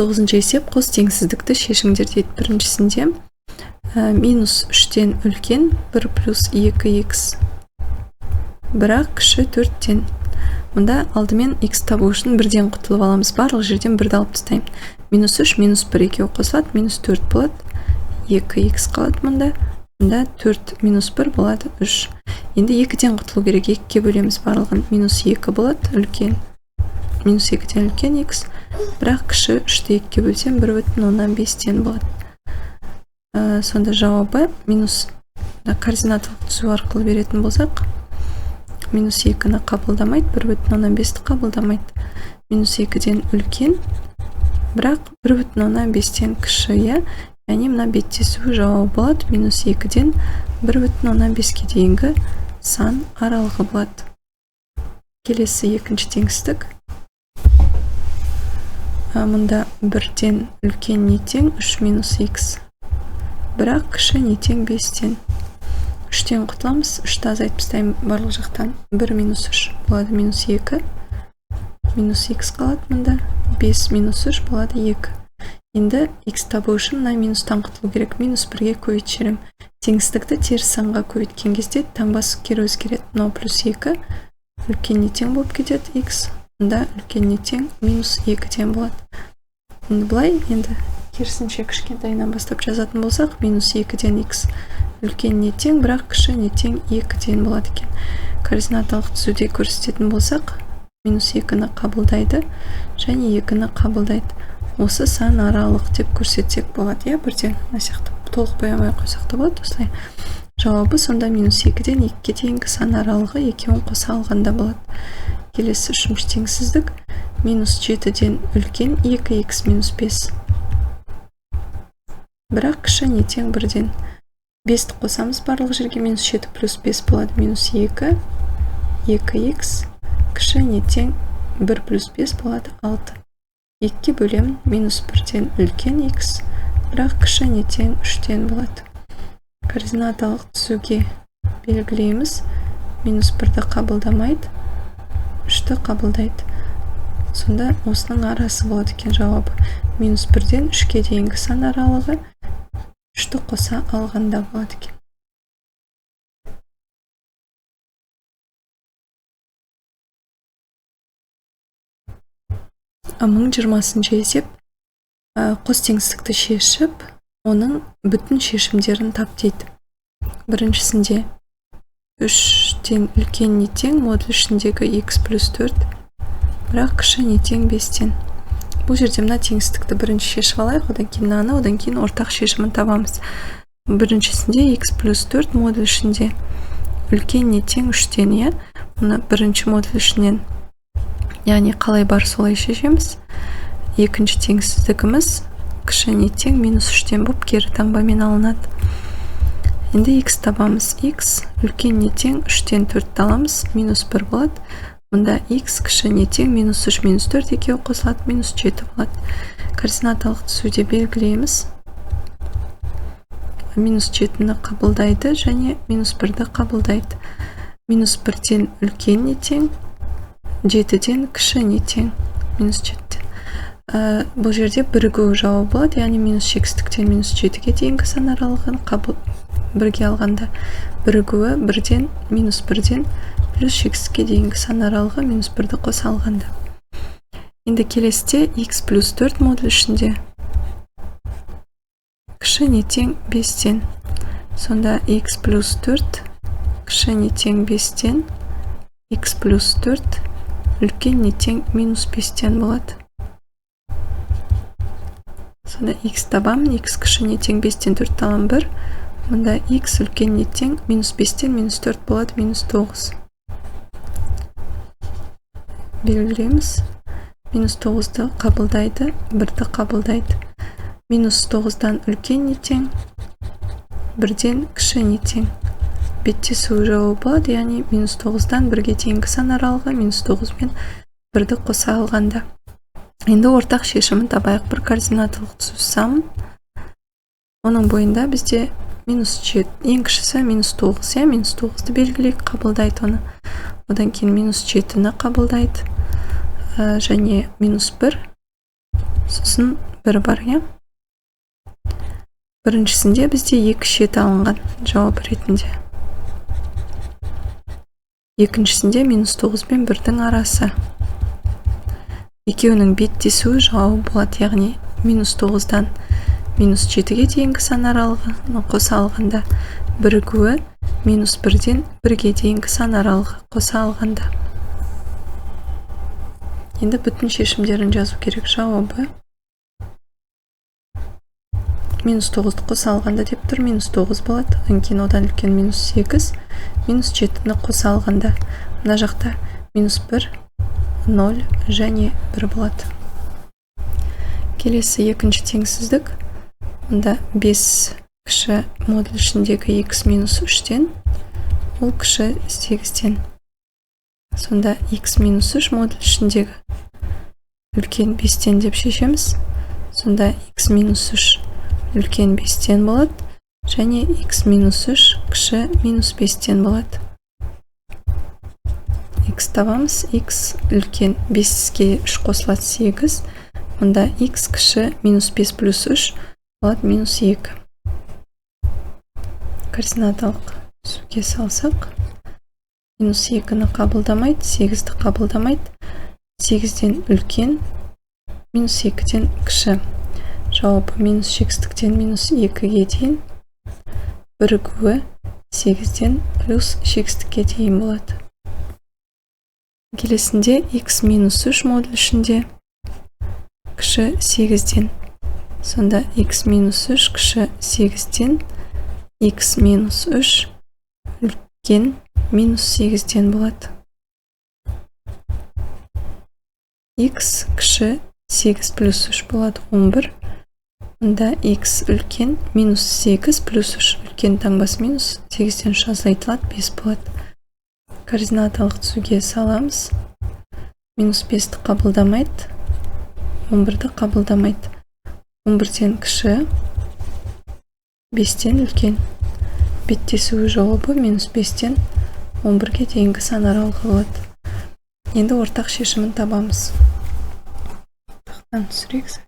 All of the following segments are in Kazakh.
9-шы есеп қос теңсіздікті шешіңдер дейді. Біріншісінде минус 3-тен үлкен 1 плюс 2х бірақ кіші 4-тен. Мұнда алдымен x табу үшін бірден құтылып аламыз. Барлық жерден бірді алып тастаймын. Минус 3, минус 1 екеуі қосылады, минус 4 болады. 2х қалады мұнда. Мұнда 4 минус 1 болады 3. Енді 2-ден құтылу керек. 2-ке бөлеміз барлығын. Минус 2 болады үлкен. Минус 2-ден үлкен x. Бірақ кіші 3-ті 2-ке бөлсем 1,5-тен болады. Сонда жауабы минус координаталық түзу арқылы беретін болсақ, минус 2-ні қабылдамайды, 1,5-ті қабылдамайды. Минус 2-ден үлкен, бірақ 1,5-тен кіші, яғни мына беттесуі жауабы болады. Минус 2-ден 1,5-ке дейінгі сан аралығы болады. Келесі екінші теңсіздік. Мұнда 1-ден үлкен не тең 3 минус х. Бірақ кіші не тең 5-тен. 3-тен құтыламыз, 3-ті азайтып тастаймын барлық жақтан. 1 минус 3 болады минус 2. Минус х қалады мұнда. 5 минус 3 болады 2. Енді х табу үшін мына минустан құтылу керек. Минус 1-ге көбейтшерім. Теңсіздікті теріс санға көбейткен кезде таңбасы кері өзгереді. Мынау плюс 2 үлкен не тең болып кетеді х. Мұнда үлкен не тең минус 2-тен болады. Енді бұлай, енді керісінше кішкентайынан бастап жазатын болсақ, минус 2-ден х үлкен не тең, бірақ кіші не тең 2-ден болады екен. Координаталық түзуде көрсететін болсақ, минус 2-ні қабылдайды және 2-ні қабылдайды. Осы сан аралық деп көрсетсек болады. Бірден сияқты толық боямай қойсақ та болады. Осылай жауабы сонда минус 2-ден 2-ке дейінгі сан аралығы екеуін қоса алғанда болады. Келесі үшінші теңсіздік. Минус 7-ден үлкен 2х минус 5. Бірақ кіші не тең 1-ден. 5-ті қосамыз барлық жерге, минус 7 плюс 5 болады. Минус 2, 2х, кіші не тең 1 плюс 5 болады 6. 2-ке бөлем, минус 1-ден үлкен х, бірақ кіші не тең 3-тен болады. Координаталық түзуге белгілейміз. Минус 1-ді қабылдамайды, 3-ті қабылдайды. Сонда осының арасы болады екен жауабы. Минус 1-ден 3-ке дейінгі сан аралығы 3-ті қоса алғанда болады екен. 1020-шы есеп. Қос теңсіздікті шешіп, оның бүтін шешімдерін тап дейді. Біріншісінде 3-тен үлкен не тең модуль ішіндегі х плюс 4, бірақ кіші не тең 5-тен. Бұл жерде мына теңсіздікті бірінші шешіп алайық, одан кейін мынаны, одан кейін ортақ шешімін табамыз. Біріншісінде х плюс 4 модуль ішінде үлкен не тең 3-тен, мұны бірінші модуль ішінен, яғни қалай бар солай шешеміз. Екінші теңсіздігіміз кіші не тең минус 3-тен болып кері таңбамен алынады. Енді х табамыз. Х үлкен не тең 3-тен 4-ті аламыз, минус 1 болады. Мұнда х кіші не тең минус 3, минус 4 екеуі қосылады, минус 7 болады. Координаталық түзуде белгілейміз. Минус 7-ні қабылдайды және минус 1-ді қабылдайды. Минус 1-ден үлкен не тең, 7-ден кіші не тең, минус 7-ден. Бұл жерде бірігу жауабы болады, яғни минус шексіздіктен минус 7-ге дейінгі сан аралығын бірге алғанда бірігуі 1-ден минус 1-ден плюс шексіздікке дейінгі сан аралығы минус 1-ді қоса алғанда. Енді келесіде х плюс 4 модуль ішінде кіші не тең 5-тен. Сонда х плюс 4 кіші не тең 5-тен, х плюс 4 үлкен не тең минус 5-тен болады. Сонда х табамын, х кіші не тең 5-тен 4 алам 1. Мұнда х үлкен не тең минус 5-тен минус 4 болады, минус 9. Белгілейміз. Минус 9-ды қабылдайды, 1-ді қабылдайды. Минус 9-дан үлкен не тең, 1-ден кіші не тең. Беттесуі жауабы болады, яғни минус 9-дан 1-ге дейінгі сан аралығы минус 9 мен 1-ді қоса алғанда. Енді ортақ шешімін табайық. Бір координаталық түзу сан. Оның бойында бізде минус 7, ең кішісі минус 9, минус 9-ды белгілейік, қабылдайды оны. Одан кейін минус 7-ні қабылдайды және минус 1, сосын 1 бар, иә? Біріншісінде бізде 2 шет алынған жауап ретінде. Екіншісінде -9 пен 1-дің арасы. Екеуінің беттесуі жауабы болады, яғни -9-дан -7-ге дейінгі сан аралығы, қоса алғанда бірігуі -1-ден 1-ге дейінгі сан аралығы қоса алғанда. Енді бүтін шешімдерін жазу керек. Жауабы -9-ды қоса алғанда деп тұр, -9 болады. Кейін одан үлкен -8, -7-ні қоса алғанда. Мына жақта -1, 0 және 1 болады. Келесі екінші теңсіздік. Мұнда 5 кіші модуль ішіндегі x -3-тен, ол кіші 8-тен. Сонда x -3 модуль ішіндегі үлкен 5-тен деп шешеміз. Сонда x -3 үлкен 5-тен болады, және x -3 кіші -5-тен болады. X табамыз, x үлкен 5-ке 3 қосылады 8, мұнда x кіші -5 плюс 3 болады -2. Координаталық түсуге салсақ, -2-ні қабылдамайды, 8-ді қабылдамайды, 8-ден үлкен, -2-ден кіші. Жауабы -6-тен -2-ге дейін, бірігуі 8-ден плюс 6-ге дейін болады. Келесінде x -3 модуль ішінде кіші 8-ден. Сонда x -3 кіші 8-ден, x -3 үлкен -8-ден болады. X кіші 8 плюс 3 болады 11. Мұнда x үлкен -8 плюс 3 үлкен таңбасы -8-ден 3 азайтылады 5 болады. Координаталық түсуге саламыз. -5-ді қабылдамайды, 11-ді қабылдамайды. 11-ден кіші, 5-тен үлкен. Беттесуі жауабы -5-тен 11-ге дейінгі сан аралығы болады. Енді ортақ шешімін табамыз. Тақтан түсірейік.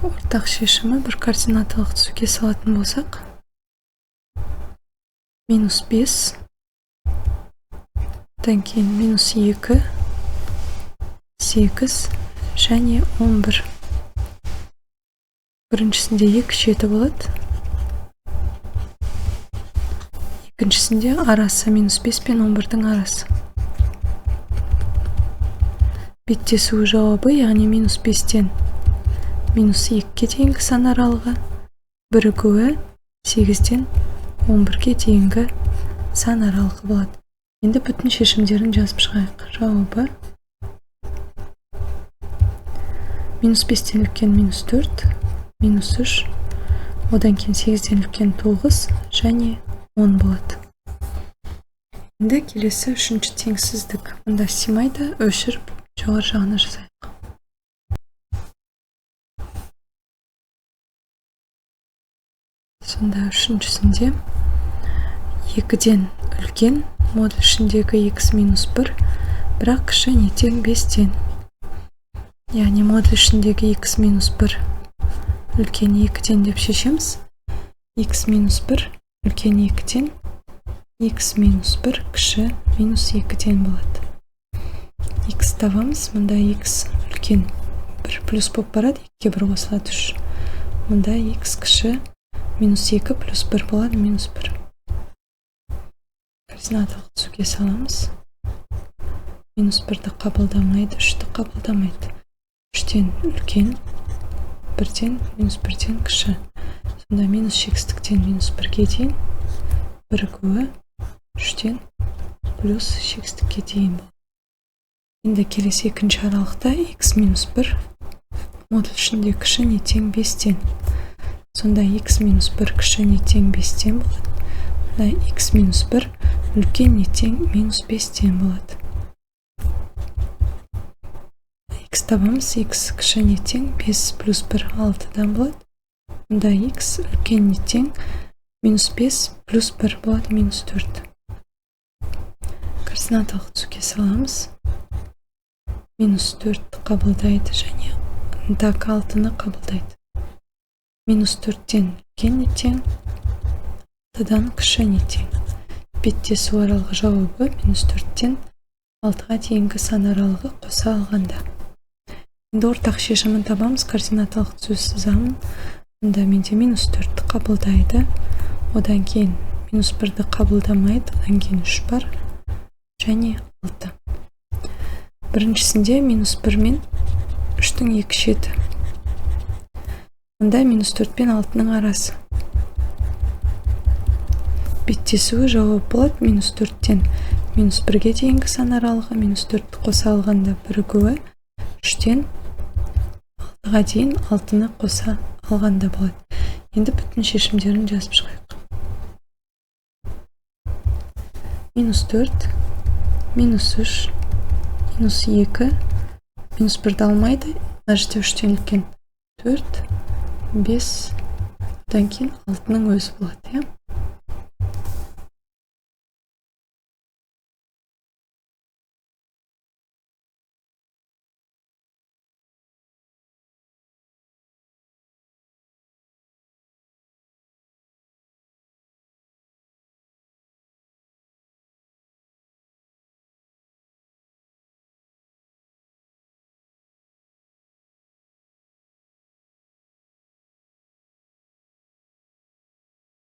Ортақ шешімі бір координаталық түсуге салатын болсақ, -5, одан кейін -2, 8 және 11. Біріншісінде 2 шеті болады. Екіншісінде арасы -5 пен 11-дің арасы. Беттесуі жауабы, яғни -5-тен -2-ге дейінгі сан аралығы, бірігуі 8-ден 11-ге дейінгі сан аралығы болады. Енді бүтін шешімдерін жазып шығайық. Жауабы -5-тен үлкен -4, -3, одан кейін 8-ден үлкен 9 және 10 болады. Енді келесі үшінші теңсіздік. Мұнда симайды, өшіріп жоғары жағына жазайық. Сонда үшіншісінде 2-ден үлкен модуль ішіндегі x -1, бірақ кіші не тең 5-тен. Яғни модуль ішіндегі x -1 үлкен 2-ден деп шешеміз. x -1 үлкен 2-ден, x -1 кіші -2-ден болады. X табамыз, мұнда x үлкен 1 плюс болып барады, 2-ге 1 қосылады 3. Мұнда x кіші -2 плюс 1 болады -1. Координаталық түсуге саламыз. -1-ді қабылдамайды, 3-ді қабылдамайды. 3-тен үлкен, 1-ден -1-ден кіші. Сонда -6-тен -1-ге дейін, бірігуі 3-тен плюс 6-ге дейін болады. Енді келесі екінші аралықта x -1 модуль ішінде кіші не тең 5-тен. Сонда x -1 кіші не тең 5-тен болады. Мұнда x -1 үлкен не тең -5-тен болады. X табамыз, x кіші не тең 5 плюс 1 6-дан болады. Мұнда x үлкен не тең -5 плюс 1 болады -4. Координаталық түсуге саламыз. минус 4 қабылдайды және так 6-ны қабылдайды. Минус 4-тен үлкен не тең, 6-дан кіші не тең. Беттесу аралығы жауабы минус 4-тен 6-ға дейінгі сан аралығы қоса алғанда. Енді ортақ шешімін табамыз. Координаталық түзу заңын. Онда менде минус 4-ті қабылдайды, одан кейін минус 1-ді қабылдамайды, одан кейін 3 бар және 6. Біріншісінде минус 1 мен 3-тің 2 шеті. Онда минус 4 пен 6-ның арасы. Беттесуі жауап болады. Минус 4-тен минус 1-ге дейінгі сан аралығы, минус 4-ті қоса алғанда бірігуі, 3-тен 6-ға дейін 6-ны қоса алғанда болады. Енді бүтін шешімдерін жазып шығайық. Минус 4, минус 3, минус 2, минус 1-ді алмайды, мына жерде 3-тен үлкен 4, 5, одан кейін 6-ның өзі болады.